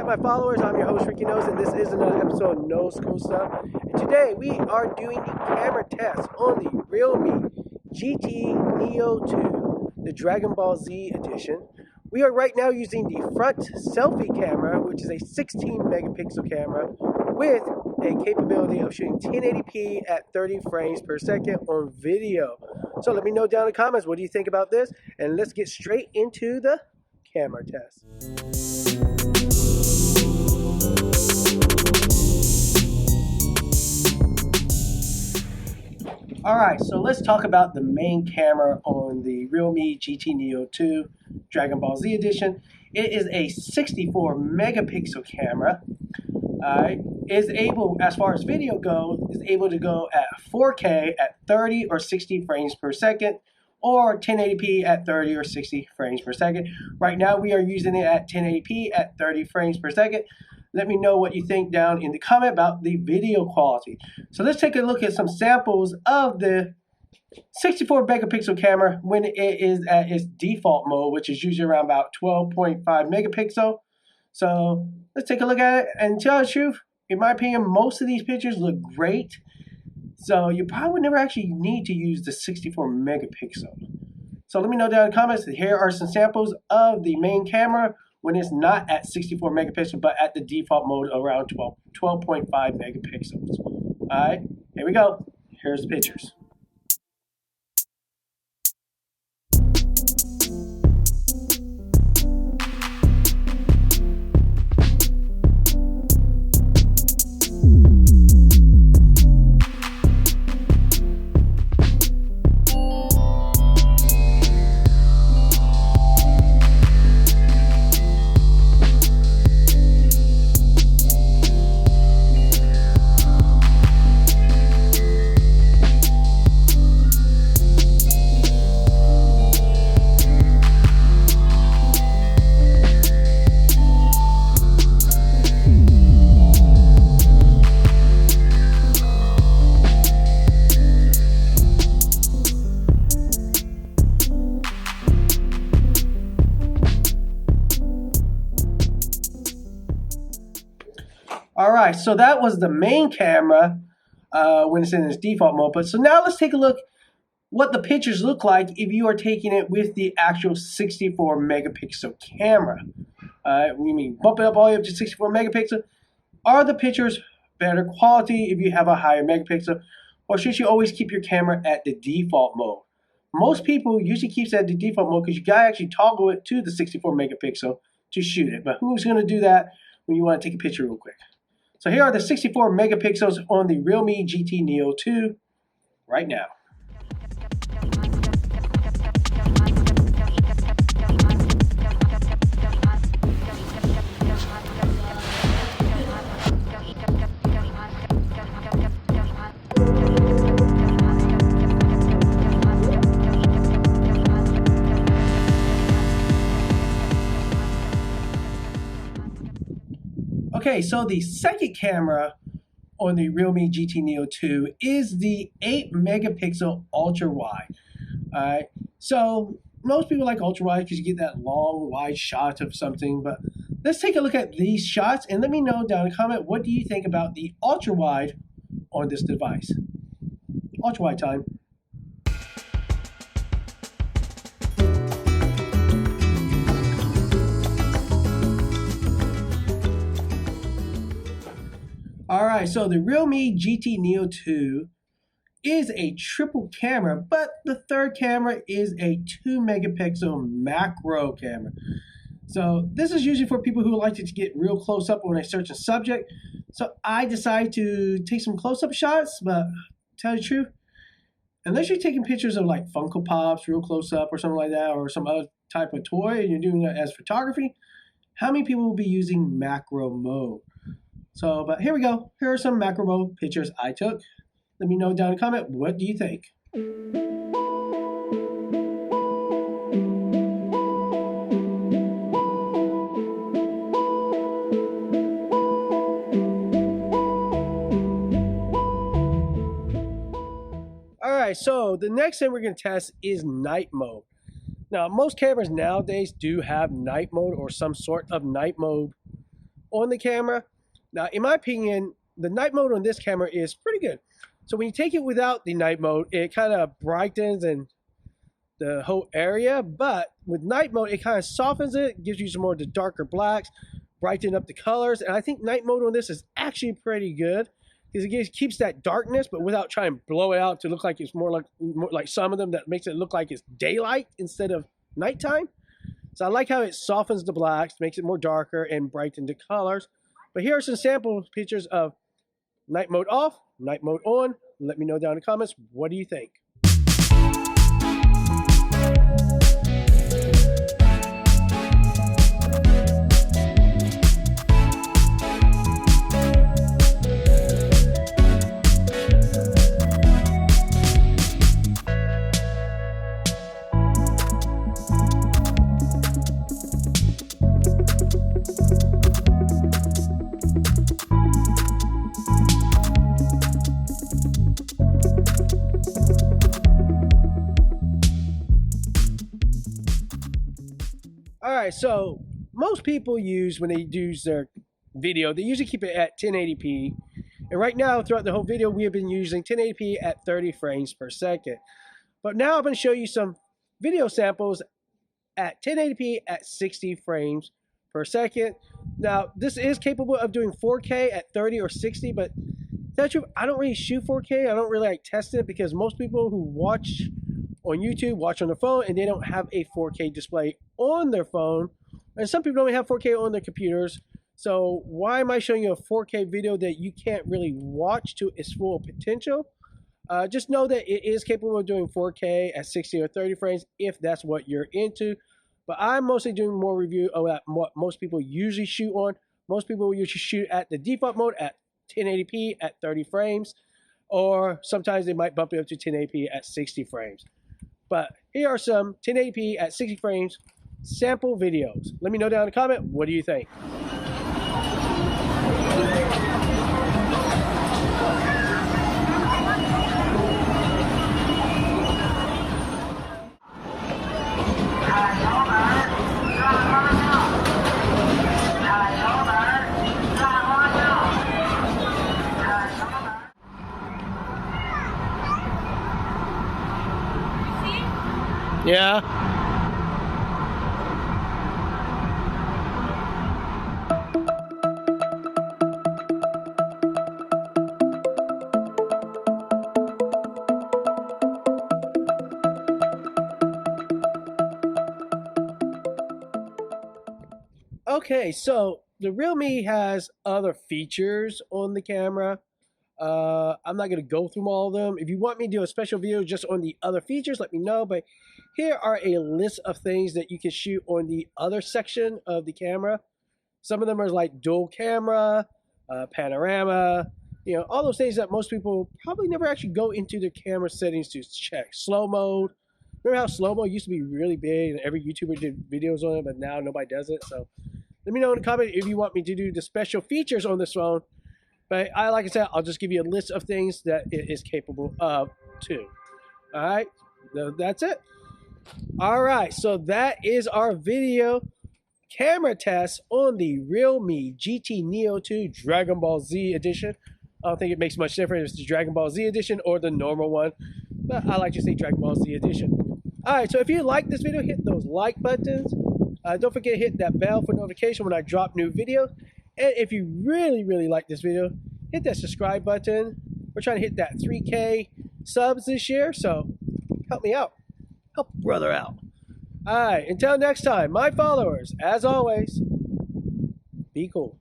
my followers? I'm your host, Ricky Knoles, and this is another episode of Knoles CoolStuff. And today we are doing the camera test on the Realme GT Neo 2, the Dragon Ball Z edition. We are right now using the front selfie camera, which is a 16 megapixel camera with a capability of shooting 1080p at 30 frames per second on video. So let me know down in the comments, what do you think about this? And let's get straight into the camera test. Alright, so let's talk about the main camera on the Realme GT Neo 2 Dragon Ball Z edition. It is a 64 megapixel camera. Is able, as far as video goes, is able to go at 4K at 30 or 60 frames per second, or 1080p at 30 or 60 frames per second. Right now we are using it at 1080p at 30 frames per second. Let me know what you think down in the comment about the video quality. So let's take a look at some samples of the 64 megapixel camera when it is at its default mode, which is usually around about 12.5 megapixel. So let's take a look at it, and tell the truth, in my opinion, most of these pictures look great. So you probably would never actually need to use the 64 megapixel. So let me know down in the comments. Here are some samples of the main camera when it's not at 64 megapixel, but at the default mode around 12.5 megapixels. All right, here we go. Here's the pictures. Alright, so that was the main camera when it's in its default mode. But so now let's take a look what the pictures look like if you are taking it with the actual 64 megapixel camera. We mean bump it up all the way up to 64 megapixel. Are the pictures better quality if you have a higher megapixel, or should you always keep your camera at the default mode? Most people usually keep it at the default mode because you gotta actually toggle it to the 64 megapixel to shoot it. But who's gonna do that when you want to take a picture real quick? So here are the 64 megapixels on the Realme GT Neo 2 right now. Okay, so the second camera on the Realme GT Neo 2 is the 8 megapixel ultra wide. Alright, so most people like ultra wide because you get that long wide shot of something, but let's take a look at these shots and let me know down in the comment, what do you think about the ultra wide on this device? Ultra wide time. Alright, so the Realme GT Neo 2 is a triple camera, but the third camera is a 2 megapixel macro camera. So this is usually for people who like to get real close up when they search a subject. So I decided to take some close up shots, but tell you the truth, unless you're taking pictures of like Funko Pops real close up or something like that, or some other type of toy and you're doing it as photography, how many people will be using macro mode? So, but here we go. Here are some macro mode pictures I took. Let me know down in the comment, what do you think? Alright, so the next thing we're going to test is night mode. Now, most cameras nowadays do have night mode or some sort of night mode on the camera. Now, in my opinion, the night mode on this camera is pretty good. So when you take it without the night mode, it kind of brightens and the whole area, but with night mode, it kind of softens it, gives you some more of the darker blacks, brighten up the colors, and I think night mode on this is actually pretty good because it keeps that darkness, but without trying to blow it out to look like it's more like some of them that makes it look like it's daylight instead of nighttime. So I like how it softens the blacks, makes it more darker, and brightens the colors. But here are some sample pictures of night mode off, night mode on. Let me know down in the comments, what do you think? All right, so most people use, when they use their video, they usually keep it at 1080p. And right now, throughout the whole video, we have been using 1080p at 30 frames per second. But now I'm going to show you some video samples at 1080p at 60 frames per second. Now, this is capable of doing 4K at 30 or 60, but that's true. I don't really shoot 4K. I don't really like testing it because most people who watch on YouTube watch on their phone and they don't have a 4K display on their phone. And some people don't even have 4K on their computers. So why am I showing you a 4K video that you can't really watch to its full potential? Just know that it is capable of doing 4K at 60 or 30 frames if that's what you're into. But I'm mostly doing more review of what most people usually shoot on. Most people usually shoot at the default mode at 1080p at 30 frames. Or sometimes they might bump it up to 1080p at 60 frames. But here are some 1080p at 60 frames sample videos. Let me know down in the comment, what do you think? Yeah. Okay, so the Realme has other features on the camera. I'm not going to go through all of them. If you want me to do a special video just on the other features, let me know. But here are a list of things that you can shoot on the other section of the camera. Some of them are like dual camera, panorama, you know, all those things that most people probably never actually go into the camera settings to check. Slow mode. Remember how slow mode used to be really big and every YouTuber did videos on it, but now nobody does it. So let me know in the comment if you want me to do the special features on this phone. But like I said, I'll just give you a list of things that it is capable of too. All right, that's it. All right, so that is our video camera test on the Realme GT Neo 2 Dragon Ball Z edition. I don't think it makes much difference if it's the Dragon Ball Z edition or the normal one, but I like to say Dragon Ball Z edition. All right, so if you like this video, hit those like buttons. Don't forget to hit that bell for notification when I drop new videos. And if you really, really like this video, hit that subscribe button. We're trying to hit that 3K subs this year, so help me out. Help brother out. All right, until next time, my followers, as always, be cool.